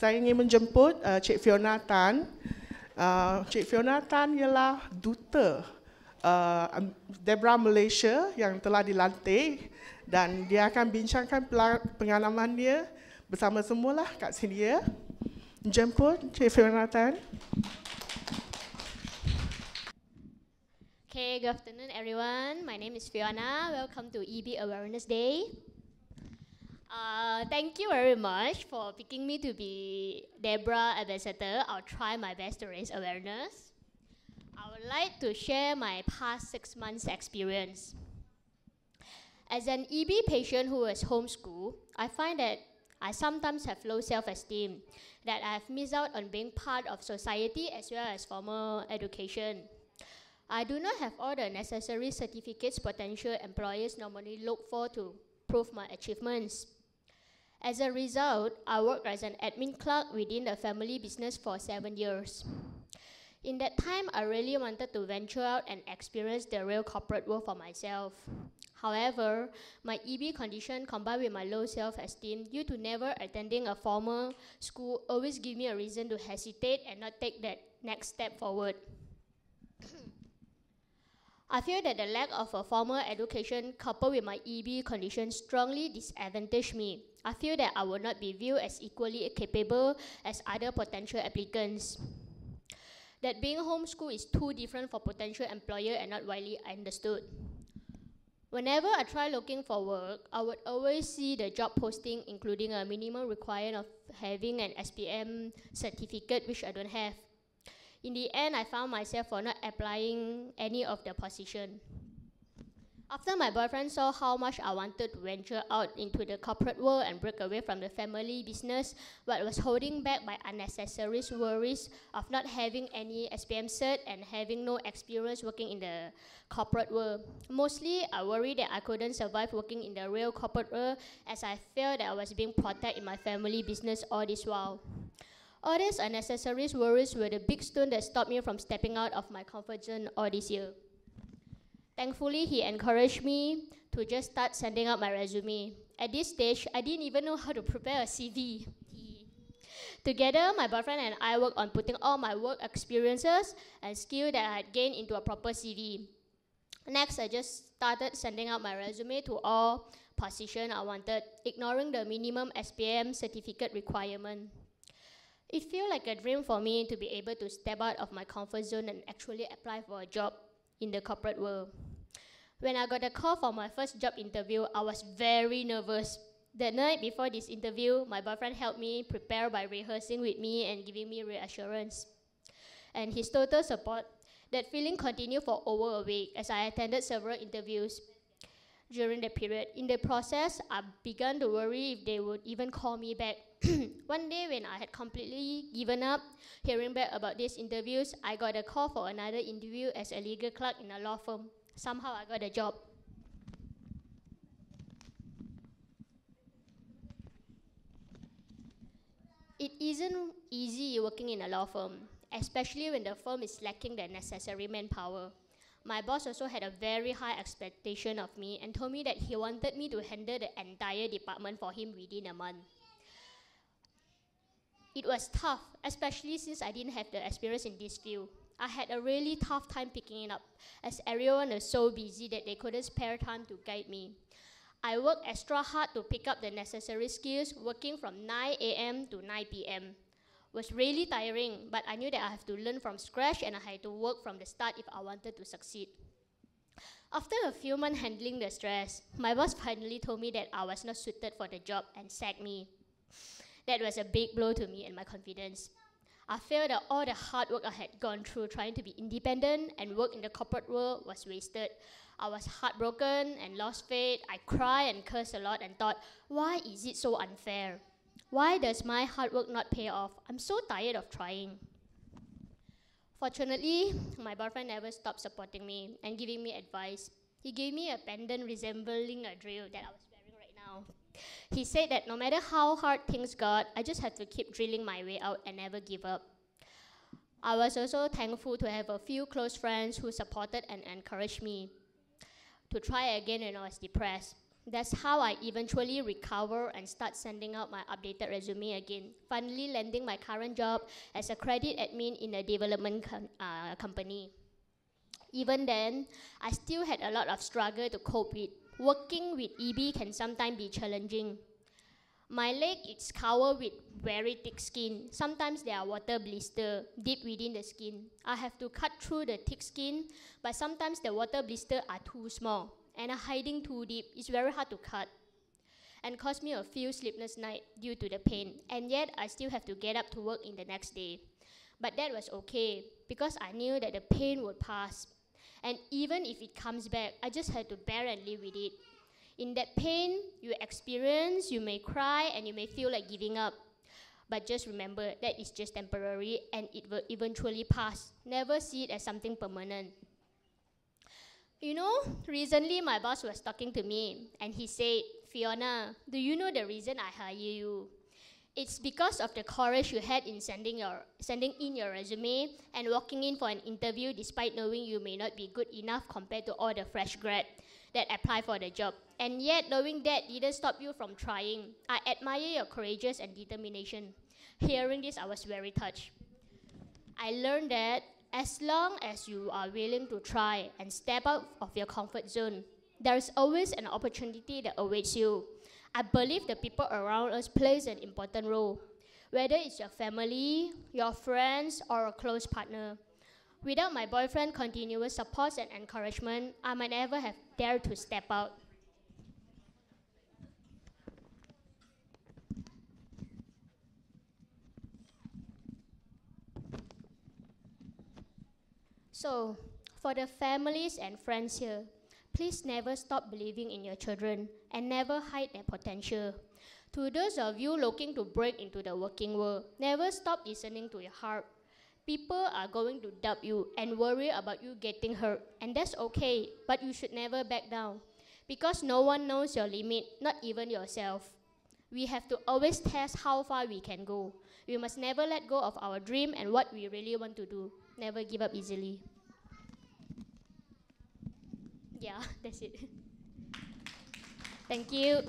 Saya ingin menjemput Cik Fiona Tan. Cik Fiona Tan ialah duta Debra Malaysia yang telah dilantik dan dia akan bincangkan pengalaman dia bersama semualah kat sini ya. Jemput Cik Fiona Tan. Okay, good afternoon everyone. My name is Fiona. Welcome to EB Awareness Day. Thank you very much for picking me to be Debra Ambassador. I'll try my best to raise awareness. I would like to share my past 6 months experience. As an EB patient who is homeschooled, I find that I sometimes have low self-esteem, that I have missed out on being part of society as well as formal education. I do not have all the necessary certificates potential employers normally look for to prove my achievements. As a result, I worked as an admin clerk within the family business for 7 years. In that time, I really wanted to venture out and experience the real corporate world for myself. However, my EB condition combined with my low self-esteem due to never attending a formal school always give me a reason to hesitate and not take that next step forward. I feel that the lack of a formal education coupled with my EB condition strongly disadvantaged me. I feel that I will not be viewed as equally capable as other potential applicants. That being homeschooled is too different for potential employer and not widely understood. Whenever I try looking for work, I would always see the job posting including a minimum requirement of having an SPM certificate, which I don't have. In the end, I found myself for not applying any of the position. After my boyfriend saw how much I wanted to venture out into the corporate world and break away from the family business, but was holding back by unnecessary worries of not having any SPM cert and having no experience working in the corporate world. Mostly, I worried that I couldn't survive working in the real corporate world as I felt that I was being protected in my family business all this while. All these unnecessary worries were the big stone that stopped me from stepping out of my comfort zone all this year. Thankfully, he encouraged me to just start sending out my resume. At this stage, I didn't even know how to prepare a CV. Together, my boyfriend and I worked on putting all my work experiences and skills that I had gained into a proper CV. Next, I just started sending out my resume to all positions I wanted, ignoring the minimum SPM certificate requirement. It felt like a dream for me to be able to step out of my comfort zone and actually apply for a job in the corporate world. When I got a call for my first job interview, I was very nervous. The night before this interview, my boyfriend helped me prepare by rehearsing with me and giving me reassurance. And his total support, that feeling continued for over a week as I attended several interviews during the period. In the process, I began to worry if they would even call me back. One day when I had completely given up hearing back about these interviews, I got a call for another interview as a legal clerk in a law firm. Somehow I got a job. It isn't easy working in a law firm, especially when the firm is lacking the necessary manpower. My boss also had a very high expectation of me and told me that he wanted me to handle the entire department for him within a month. It was tough, especially since I didn't have the experience in this field. I had a really tough time picking it up, as everyone was so busy that they couldn't spare time to guide me. I worked extra hard to pick up the necessary skills, working from 9 a.m. to 9 p.m. It was really tiring, but I knew that I have to learn from scratch and I had to work from the start if I wanted to succeed. After a few months handling the stress, my boss finally told me that I was not suited for the job and sacked me. That was a big blow to me and my confidence. I felt that all the hard work I had gone through trying to be independent and work in the corporate world was wasted. I was heartbroken and lost faith. I cried and cursed a lot and thought, why is it so unfair? Why does my hard work not pay off? I'm so tired of trying. Fortunately, my boyfriend never stopped supporting me and giving me advice. He gave me a pendant resembling a drill that I was wearing right now. He said that no matter how hard things got, I just have to keep drilling my way out and never give up. I was also thankful to have a few close friends who supported and encouraged me to try again when I was depressed. That's how I eventually recover and start sending out my updated resume again, finally landing my current job as a credit admin in a development company. Even then, I still had a lot of struggle to cope with. Working with EB can sometimes be challenging. My leg is covered with very thick skin. Sometimes there are water blisters deep within the skin. I have to cut through the thick skin, but sometimes the water blisters are too small and are hiding too deep. It's very hard to cut and cost me a few sleepless nights due to the pain. And yet, I still have to get up to work in the next day. But that was okay because I knew that the pain would pass. And even if it comes back, I just had to bear and live with it. In that pain you experience, you may cry and you may feel like giving up. But just remember that it's just temporary and it will eventually pass. Never see it as something permanent. You know, recently my boss was talking to me and he said, "Fiona, do you know the reason I hire you? It's because of the courage you had in sending in your resume and walking in for an interview despite knowing you may not be good enough compared to all the fresh grad that apply for the job. And yet knowing that didn't stop you from trying. I admire your courage and determination." Hearing this, I was very touched. I learned that as long as you are willing to try and step out of your comfort zone, there is always an opportunity that awaits you. I believe the people around us plays an important role, whether it's your family, your friends, or a close partner. Without my boyfriend's continuous support and encouragement, I might never have dared to step out. So, for the families and friends here, please never stop believing in your children and never hide their potential. To those of you looking to break into the working world, never stop listening to your heart. People are going to doubt you and worry about you getting hurt, and that's okay, but you should never back down. Because no one knows your limit, not even yourself. We have to always test how far we can go. We must never let go of our dream and what we really want to do. Never give up easily. Yeah, that's it. Thank you.